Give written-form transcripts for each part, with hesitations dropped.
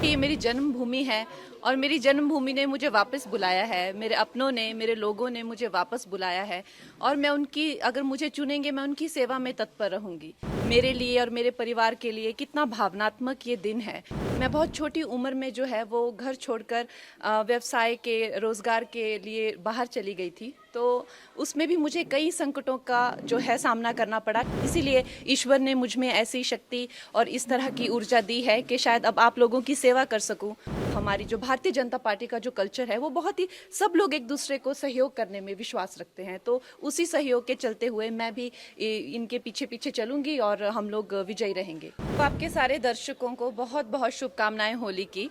ये मेरी जन्मभूमि है और मेरी जन्मभूमि ने मुझे वापस बुलाया है। मेरे अपनों ने, मेरे लोगों ने मुझे वापस बुलाया है और मैं उनकी, अगर मुझे चुनेंगे, मैं उनकी सेवा में तत्पर रहूंगी। मेरे लिए और मेरे परिवार के लिए कितना भावनात्मक ये दिन है। मैं बहुत छोटी उम्र में जो है वो घर छोड़कर व्यवसाय के, रोजगार के लिए बाहर चली गई थी। तो उसमें भी मुझे कई संकटों का जो है सामना करना पड़ा। इसीलिए ईश्वर ने मुझ में ऐसी शक्ति और इस तरह की ऊर्जा दी है कि शायद अब आप लोगों की सेवा कर सकूं। हमारी जो भारतीय जनता पार्टी का जो कल्चर है वो बहुत ही, सब लोग एक दूसरे को सहयोग करने में विश्वास रखते हैं। तो उसी सहयोग के चलते हुए मैं भी इनके पीछे पीछे चलूंगी और हम लोग विजयी रहेंगे। तो आपके सारे दर्शकों को बहुत बहुत शुभकामनाएं होली की।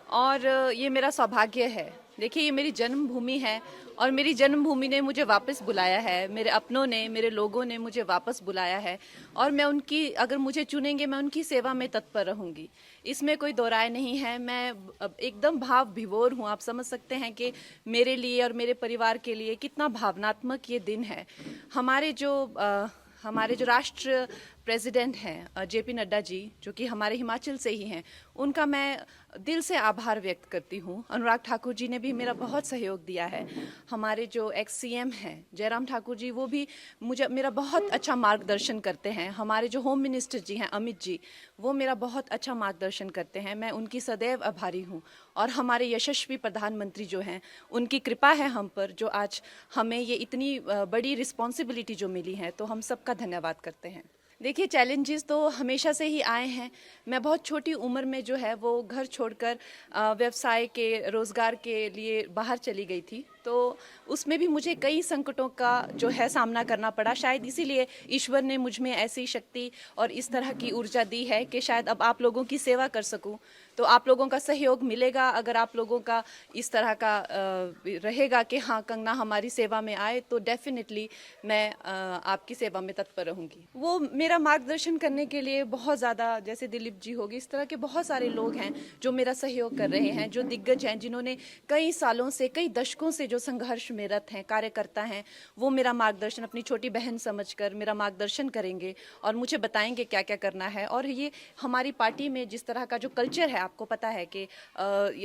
और ये मेरा सौभाग्य है। देखिए, ये मेरी जन्मभूमि है और मेरी जन्मभूमि ने मुझे वापस बुलाया है। मेरे अपनों ने, मेरे लोगों ने मुझे वापस बुलाया है और मैं उनकी, अगर मुझे चुनेंगे, मैं उनकी सेवा में तत्पर रहूंगी। इसमें कोई दो राय नहीं है। मैं एकदम भाव विभोर हूँ। आप समझ सकते हैं कि मेरे लिए और मेरे परिवार के लिए कितना भावनात्मक ये दिन है। हमारे जो राष्ट्र प्रेसिडेंट हैं जेपी नड्डा जी, जो कि हमारे हिमाचल से ही हैं, उनका मैं दिल से आभार व्यक्त करती हूँ। अनुराग ठाकुर जी ने भी मेरा बहुत सहयोग दिया है। हमारे जो एक्स सीएम हैं जयराम ठाकुर जी, वो भी मेरा बहुत अच्छा मार्गदर्शन करते हैं। हमारे जो होम मिनिस्टर जी हैं अमित जी, वो मेरा बहुत अच्छा मार्गदर्शन करते हैं। मैं उनकी सदैव आभारी हूँ। और हमारे यशस्वी प्रधानमंत्री जो हैं, उनकी कृपा है हम पर, जो आज हमें ये इतनी बड़ी रिस्पॉन्सिबिलिटी जो मिली है, तो हम सबका धन्यवाद करते हैं। देखिए, चैलेंजेस तो हमेशा से ही आए हैं। मैं बहुत छोटी उम्र में जो है वो घर छोड़कर व्यवसाय के, रोजगार के लिए बाहर चली गई थी। तो उसमें भी मुझे कई संकटों का जो है सामना करना पड़ा। शायद इसीलिए ईश्वर ने मुझ में ऐसी शक्ति और इस तरह की ऊर्जा दी है कि शायद अब आप लोगों की सेवा कर सकूं। तो आप लोगों का सहयोग मिलेगा। अगर आप लोगों का इस तरह का रहेगा कि हाँ, कंगना हमारी सेवा में आए, तो डेफिनेटली मैं आपकी सेवा में तत्पर रहूंगी। वो मेरा मार्गदर्शन करने के लिए बहुत ज़्यादा, जैसे दिलीप जी होगी, इस तरह के बहुत सारे लोग हैं जो मेरा सहयोग कर रहे हैं, जो दिग्गज हैं, जिन्होंने कई सालों से, कई दशकों से जो संघर्ष में रत हैं, कार्यकर्ता हैं, वो मेरा मार्गदर्शन अपनी छोटी बहन समझकर मेरा मार्गदर्शन करेंगे और मुझे बताएंगे क्या क्या करना है। और ये हमारी पार्टी में जिस तरह का जो कल्चर है, आपको पता है कि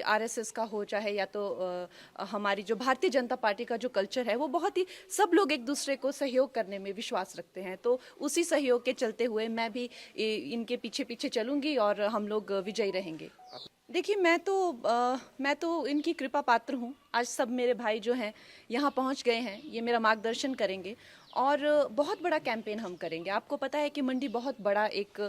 आरएसएस का हो चाहे या तो हमारी जो भारतीय जनता पार्टी का जो कल्चर है, वो बहुत ही, सब लोग एक दूसरे को सहयोग करने में विश्वास रखते हैं। तो उसी सहयोग के चलते हुए मैं भी इनके पीछे पीछे चलूंगी और हम लोग विजयी रहेंगे। देखिए, मैं तो इनकी कृपा पात्र हूँ। आज सब मेरे भाई जो हैं यहाँ पहुँच गए हैं, ये मेरा मार्गदर्शन करेंगे और बहुत बड़ा कैंपेन हम करेंगे। आपको पता है कि मंडी बहुत बड़ा एक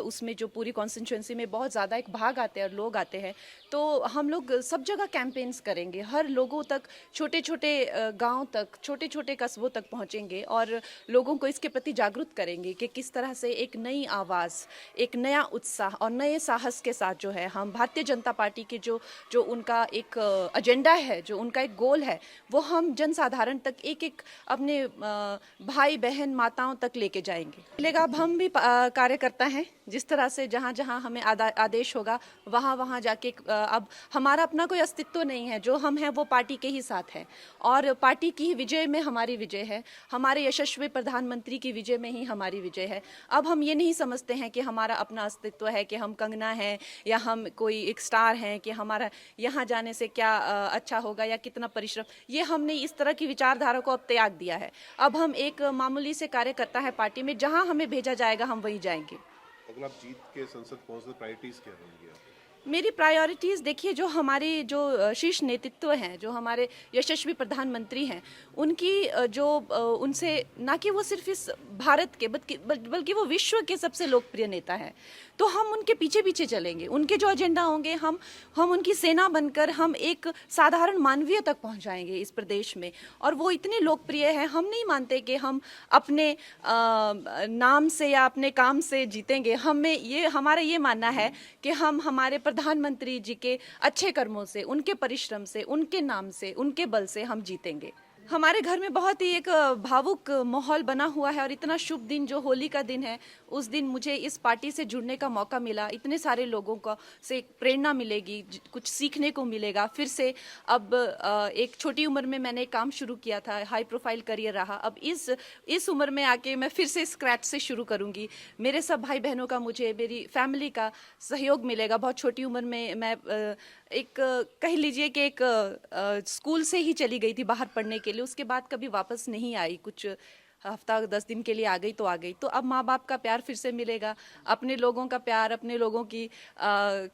उसमें जो पूरी कॉन्स्टिट्यूंसी में बहुत ज़्यादा एक भाग आते हैं और लोग आते हैं। तो हम लोग सब जगह कैंपेन्स करेंगे, हर लोगों तक, छोटे छोटे गांव तक, छोटे छोटे कस्बों तक पहुंचेंगे और लोगों को इसके प्रति जागरूक करेंगे कि किस तरह से एक नई आवाज़, एक नया उत्साह और नए साहस के साथ जो है हम भारतीय जनता पार्टी के जो जो उनका एक एजेंडा है, जो उनका एक गोल है, वो हम जनसाधारण तक, एक एक अपने भाई बहन माताओं तक लेके जाएंगे। मिलेगा, अब हम भी कार्यकर्ता हैं। जिस तरह से जहाँ जहाँ हमें आदेश होगा, वहाँ वहाँ जाके अब हमारा अपना कोई अस्तित्व नहीं है। जो हम हैं वो पार्टी के ही साथ हैं और पार्टी की विजय में हमारी विजय है। हमारे यशस्वी प्रधानमंत्री की विजय में ही हमारी विजय है। अब हम ये नहीं समझते हैं कि हमारा अपना अस्तित्व है, कि हम कंगना हैं या हम कोई एक स्टार हैं, कि हमारा यहाँ जाने से क्या अच्छा होगा या कितना परिश्रम। ये हमने इस तरह की विचारधारा को अब त्याग दिया है। अब हम एक मामूली से कार्यकर्ता है पार्टी में, जहां हमें भेजा जाएगा हम वहीं जाएंगे। अगर आप जीत के संसद पहुंचते, प्रायोरिटीज क्या रहेंगी? मेरी प्रायोरिटीज़ देखिए, जो हमारे जो शीर्ष नेतृत्व हैं, जो हमारे यशस्वी प्रधानमंत्री हैं, उनकी उनसे, ना कि वो सिर्फ इस भारत के बल्कि वो विश्व के सबसे लोकप्रिय नेता हैं। तो हम उनके पीछे पीछे चलेंगे। उनके जो एजेंडा होंगे, हम उनकी सेना बनकर हम एक साधारण मानवीय तक पहुंचाएंगे इस प्रदेश में। और वो इतने लोकप्रिय हैं, हम नहीं मानते कि हम अपने नाम से या अपने काम से जीतेंगे। हमारा ये मानना है कि हम हमारे प्रधानमंत्री जी के अच्छे कर्मों से, उनके परिश्रम से, उनके नाम से, उनके बल से हम जीतेंगे। हमारे घर में बहुत ही एक भावुक माहौल बना हुआ है और इतना शुभ दिन जो होली का दिन है, उस दिन मुझे इस पार्टी से जुड़ने का मौका मिला। इतने सारे लोगों को से एक प्रेरणा मिलेगी, कुछ सीखने को मिलेगा। फिर से अब एक छोटी उम्र में मैंने एक काम शुरू किया था, हाई प्रोफाइल करियर रहा। अब इस उम्र में आके मैं फिर से स्क्रैच से शुरू करूंगी। मेरे सब भाई बहनों का, मुझे मेरी फैमिली का सहयोग मिलेगा। बहुत छोटी उम्र में मैं एक कह लीजिए कि एक स्कूल से ही चली गई थी बाहर पढ़ने के लिए, उसके बाद कभी वापस नहीं आई। कुछ हफ्ता 10 दिन के लिए आ गई तो आ गई। तो अब माँ बाप का प्यार फिर से मिलेगा, अपने लोगों का प्यार, अपने लोगों की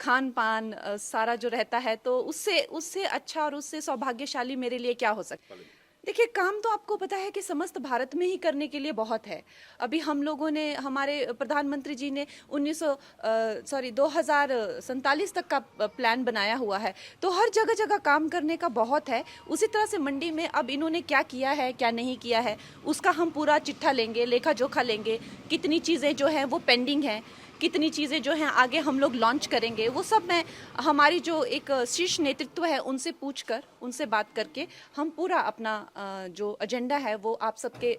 खान पान सारा जो रहता है, तो उससे उससे अच्छा और उससे सौभाग्यशाली मेरे लिए क्या हो सकता है। देखिए, काम तो आपको पता है कि समस्त भारत में ही करने के लिए बहुत है। अभी हम लोगों ने, हमारे प्रधानमंत्री जी ने 2047 तक का प्लान बनाया हुआ है, तो हर जगह जगह काम करने का बहुत है। उसी तरह से मंडी में अब इन्होंने क्या किया है, क्या नहीं किया है, उसका हम पूरा चिट्ठा लेंगे, लेखा जोखा लेंगे। कितनी चीज़ें जो हैं वो पेंडिंग हैं, कितनी चीज़ें जो हैं आगे हम लोग लॉन्च करेंगे, वो सब मैं, हमारी जो एक शीर्ष नेतृत्व है उनसे पूछकर, उनसे बात करके हम पूरा अपना जो एजेंडा है वो आप सबके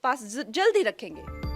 पास जल्द ही रखेंगे।